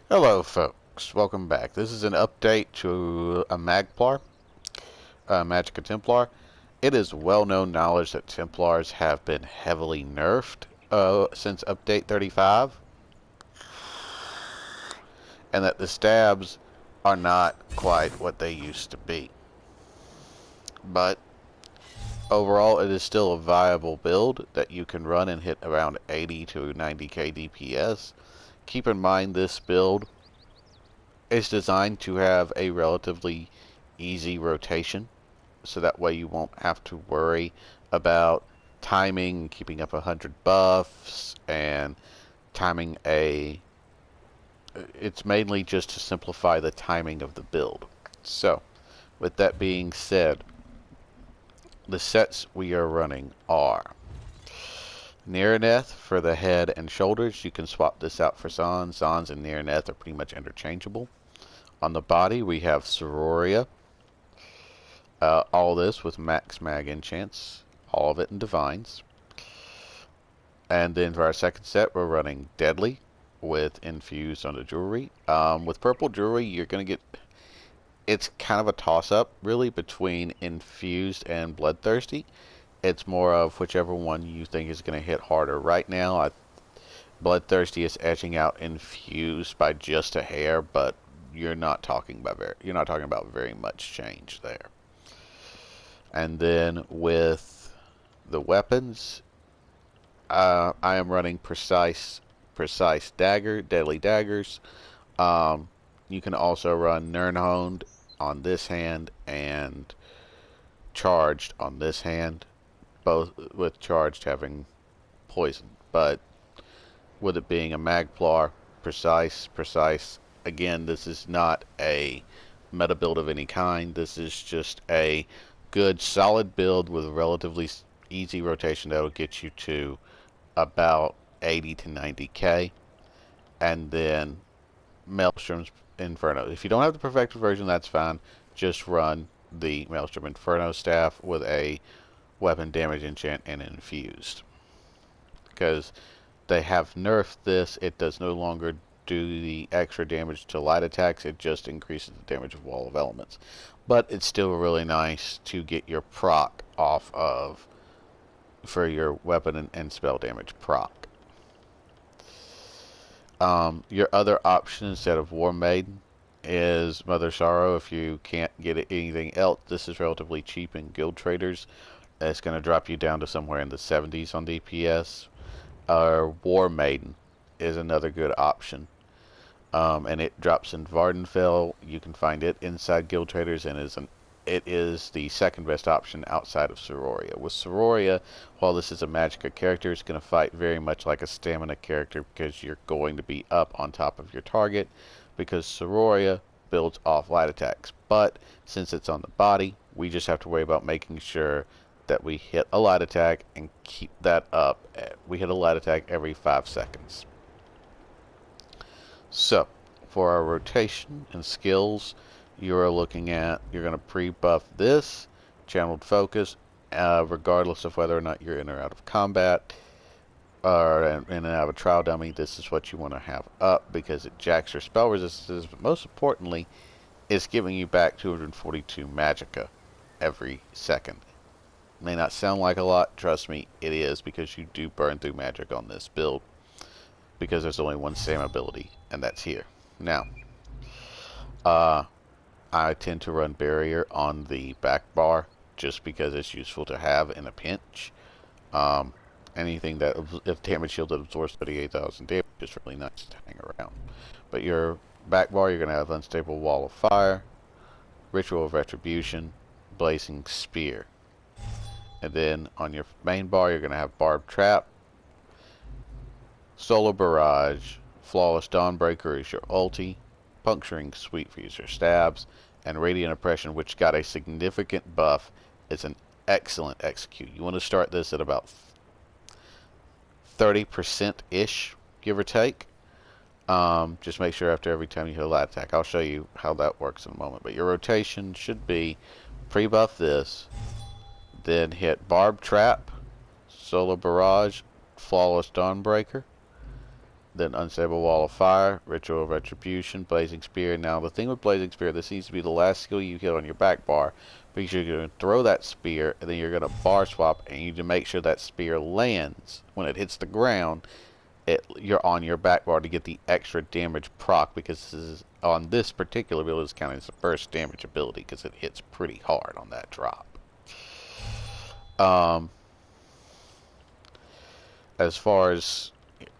Hello folks, welcome back. This is an update to a Magplar, Magica Templar. It is well-known knowledge that Templars have been heavily nerfed since update 35, and that the stabs are not quite what they used to be. But overall, it is still a viable build that you can run and hit around 80 to 90k DPS. Keep in mind this build is designed to have a relatively easy rotation, so that way you won't have to worry about timing, keeping up 100 buffs, and timing a... It's mainly just to simplify the timing of the build. So, with that being said, the sets we are running are Neraneth for the head and shoulders. You can swap this out for Zons. Zons and Neraneth are pretty much interchangeable. On the body, we have Sororia. All this with max mag enchants, all of it in divines. And then for our second set, we're running Deadly with infused on the jewelry. With purple jewelry, you're going to get... It's kind of a toss-up, really, between infused and bloodthirsty. It's more of whichever one you think is going to hit harder. Right now, bloodthirsty is edging out infused by just a hair, but you're not talking about very much change there. And then with the weapons, I am running precise dagger, deadly daggers. You can also run Nirnhoned on this hand and charged on this hand, both with charged having poison. But with it being a Magplar, precise. Again, this is not a meta build of any kind. This is just a good, solid build with a relatively easy rotation that will get you to about 80 to 90k. And then Maelstrom's Inferno. If you don't have the perfected version, that's fine. Just run the Maelstrom Inferno staff with a weapon damage enchant and infused. Because they have nerfed this, it does no longer do the extra damage to light attacks, it just increases the damage of Wall of Elements. But it's still really nice to get your proc off of for your weapon and spell damage proc. Your other option instead of War Maiden is Mother Sorrow. If you can't get anything else, this is relatively cheap in Guild Traders. It's going to drop you down to somewhere in the 70s on DPS. War Maiden is another good option. And it drops in Vardenfell. You can find it inside Guild Traders, and it is the second best option outside of Sororia. With Sororia, while this is a Magicka character, it's going to fight very much like a stamina character because you're going to be up on top of your target, because Sororia builds off light attacks. But since it's on the body, we just have to worry about making sure that we hit a light attack and keep that up. We hit a light attack every 5 seconds. So, for our rotation and skills, you're looking at, you're going to pre-buff this, channeled focus, regardless of whether or not you're in or out of combat, or in and out of a trial dummy. This is what you want to have up because it jacks your spell resistances, but most importantly, it's giving you back 242 magicka every second. May not sound like a lot, trust me, it is, because you do burn through magic on this build, because there's only one same ability, and that's here. Now, I tend to run Barrier on the back bar just because it's useful to have in a pinch. Anything that, if damage shield that absorbs 38,000 damage, is really nice to hang around. But your back bar, you're going to have Unstable Wall of Fire, Ritual of Retribution, Blazing Spear. And then on your main bar, you're going to have Barbed Trap, Solar Barrage, Flawless Dawnbreaker is your ulti, Puncturing Sweep for your stabs, and Radiant Oppression, which got a significant buff, is an excellent execute. You want to start this at about 30%-ish, give or take. Just make sure after every time you hit a light attack. I'll show you how that works in a moment. But your rotation should be pre-buff this, then hit Barbed Trap, Solar Barrage, Flawless Dawnbreaker, Then Unstable Wall of Fire, Ritual of Retribution, Blazing Spear. Now the thing with Blazing Spear, this needs to be the last skill you get on your back bar, because you're going to throw that spear, and then you're going to bar swap, and you need to make sure that spear lands. When it hits the ground, you're on your back bar to get the extra damage proc, because this is, on this particular build, is counting as the burst damage ability, because it hits pretty hard on that drop. As far as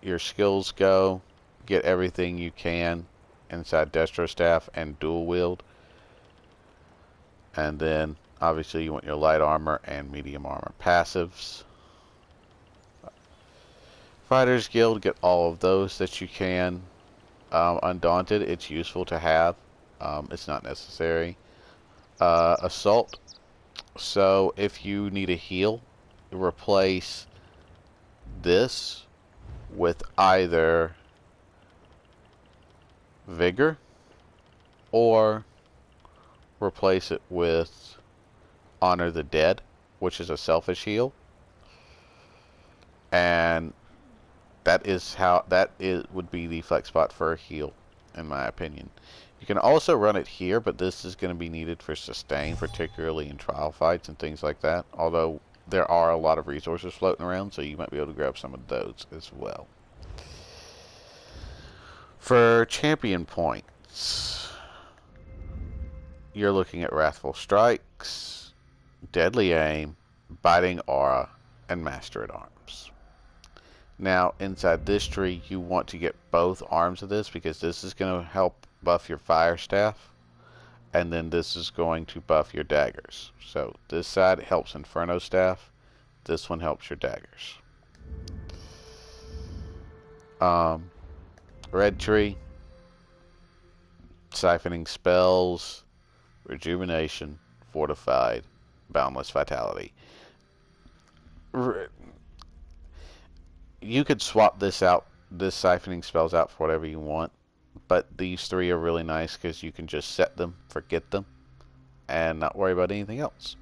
your skills go, get everything you can inside Destro Staff and Dual Wield. And then, obviously, you want your light armor and medium armor passives. Fighters Guild, get all of those that you can. Undaunted, it's useful to have. It's not necessary. Assault. So, if you need a heal, replace this with either Vigor or replace it with Honor the Dead, which is a selfish heal. And that would be the flex spot for a heal, in my opinion. You can also run it here, but this is going to be needed for sustain, particularly in trial fights and things like that. Although there are a lot of resources floating around, so you might be able to grab some of those as well. For champion points, you're looking at Wrathful Strikes, Deadly Aim, Biting Aura, and Master at Arms. Now, inside this tree, you want to get both arms of this, because this is going to help buff your Fire Staff, and then this is going to buff your daggers. So this side helps Inferno Staff, this one helps your daggers. Red tree, siphoning spells, rejuvenation, fortified, boundless vitality. You could swap this out, this siphoning spells out for whatever you want, but these three are really nice because you can just set them, forget them, and not worry about anything else.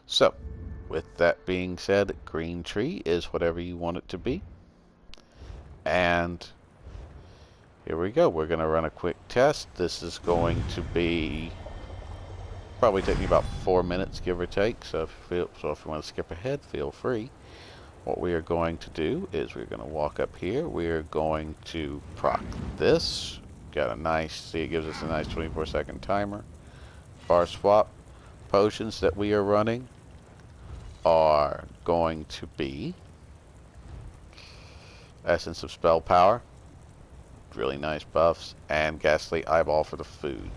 So, with that being said, green tree is whatever you want it to be. And here we go. We're going to run a quick test. This is going to be probably taking about 4 minutes, give or take. So if you want to skip ahead, feel free. What we are going to do is we're going to walk up here. We're going to proc this. Got a nice, see, it gives us a nice 24-second timer. Bar swap. Potions that we are running are going to be Essence of Spell Power, really nice buffs, and Ghastly Eyeball for the food.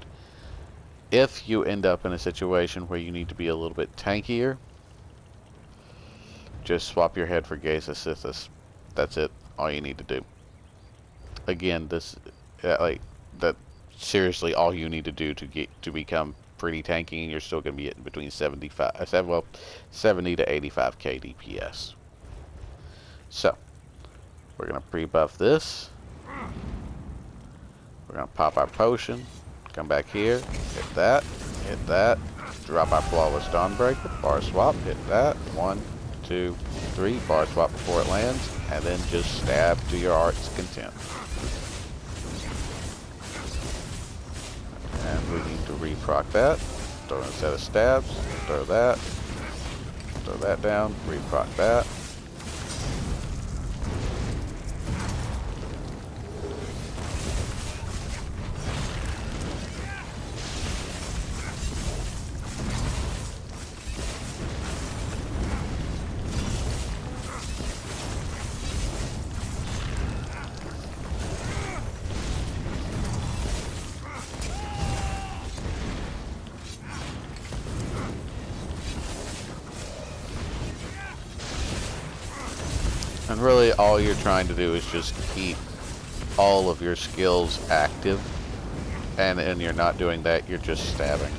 If you end up in a situation where you need to be a little bit tankier, just swap your head for Gaze Assithis. That's it. All you need to do. Again, this seriously all you need to do to become pretty tanky, and you're still going to be getting between 70 to 85k DPS. So, we're going to pre-buff this. We're going to pop our potion. Come back here. Hit that. Hit that. Drop our Flawless Dawnbreaker. Bar swap. Hit that. 1, 2, 3. Bar swap before it lands. And then just stab to your heart's content. And we need to reproc that. Throw in a set of stabs. Throw that. Throw that down. Reproc that. And really all you're trying to do is just keep all of your skills active, and you're not doing that, you're just stabbing.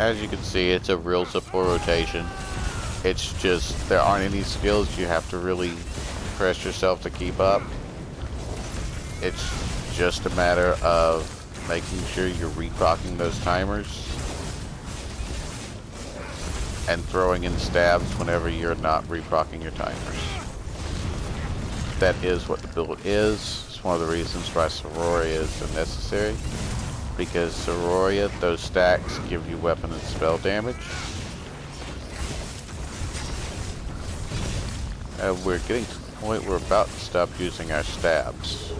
as you can see, it's a real simple rotation. It's just, there aren't any skills you have to really press yourself to keep up. It's just a matter of making sure you're reprocking those timers and throwing in stabs whenever you're not reprocking your timers. That is what the build is. It's one of the reasons why Sororia is so necessary, because Sororia, those stacks give you weapon and spell damage. And we're getting to the point we're about to stop using our stabs.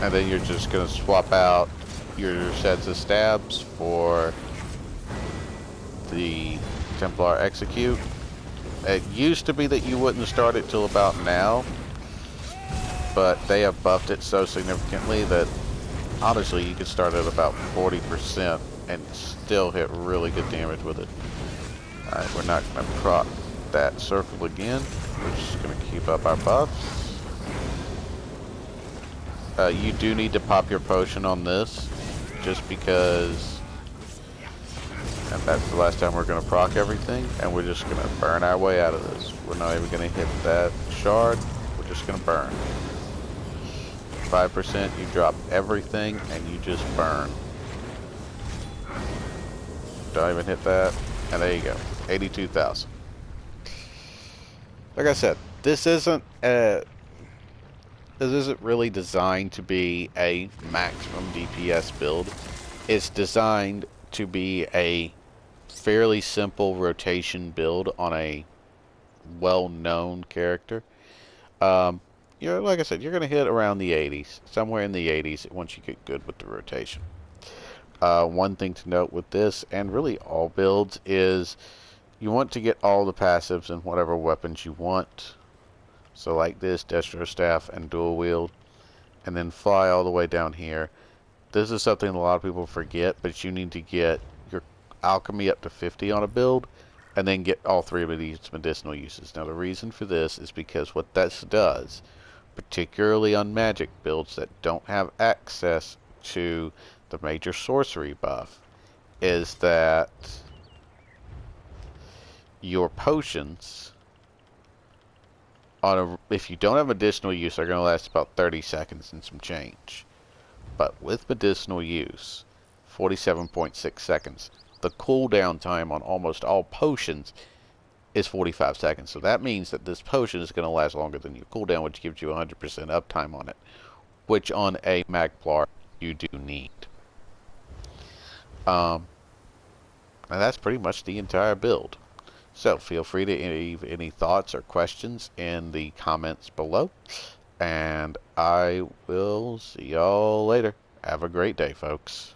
And then you're just going to swap out your sets of stabs for the Templar Execute. It used to be that you wouldn't start it till about now, but they have buffed it so significantly that honestly you could start at about 40% and still hit really good damage with it. Alright, we're not going to proc that circle again. We're just going to keep up our buffs. You do need to pop your potion on this, just because, and that's the last time we're going to proc everything, and we're just going to burn our way out of this. We're not even going to hit that shard, we're just going to burn. 5%, you drop everything, and you just burn. Don't even hit that, and there you go, 82,000. Like I said, this isn't really designed to be a maximum DPS build. It's designed to be a fairly simple rotation build on a well-known character. Like I said, you're going to hit around the 80s, somewhere in the 80s once you get good with the rotation. One thing to note with this, and really all builds, is you want to get all the passives and whatever weapons you want. So like this, Destro Staff and Dual Wield, and then fly all the way down here. This is something a lot of people forget, but you need to get your alchemy up to 50 on a build, and then get all three of these medicinal uses. Now the reason for this is because what this does, particularly on magic builds that don't have access to the major sorcery buff, is that your potions, if you don't have medicinal use, are going to last about 30 seconds and some change. But with medicinal use, 47.6 seconds. The cooldown time on almost all potions is 45 seconds. So that means that this potion is going to last longer than your cooldown, which gives you 100% uptime on it, which on a Magplar you do need. And that's pretty much the entire build. So feel free to leave any thoughts or questions in the comments below. And I will see y'all later. Have a great day, folks.